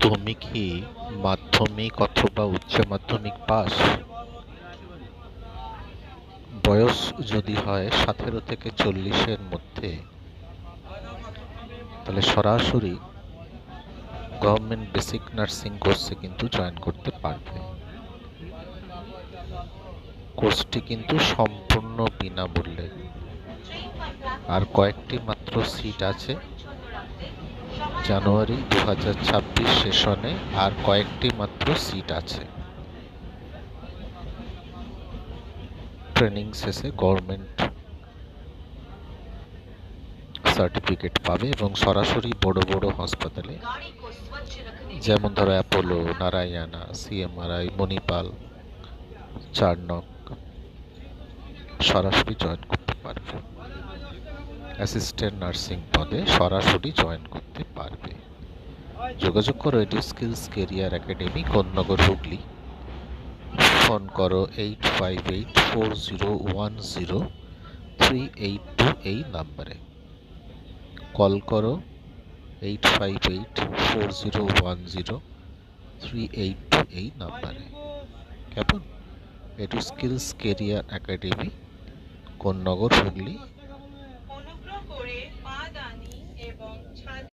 তুমি কি মাধ্যমিক অথবা উচ্চ মাধ্যমিক পাস? বয়স যদি হয় ১৭ থেকে ৪০-এর মধ্যে, তাহলে সরাসরি গভর্নমেন্ট বেসিক নার্সিং কোর্সে কিন্তু জয়েন করতে পারবে। কোর্সটি কিন্তু সম্পূর্ণ বিনামূল্যে, আর কয়েকটি মাত্র সিট আছে। জানুয়ারি ২০২৬ সেশনে আর কয়েকটি মাত্র সিট আছে। ট্রেনিং শেষে গভর্নমেন্ট সার্টিফিকেট পাবে এবং সরাসরি বড় বড় হাসপাতালে, যেমন ধরো অ্যাপোলো, নারায়ণা, সিএমআরআই, মণিপাল, চারনক, সরাসরি জয়েন করতে পারবে। অ্যাসিস্ট্যান্ট নার্সিং পদে সরাসরি জয়েন করতে পারবে। যোগাযোগ করো edu skills career academy, Konnagar, Hooghly. Phone করো 8584010382 এই নাম্বারে। কল করো 8584010382 এই নাম্বারে। কেমন? Edu skills career academy, Konnagar, Hooghly.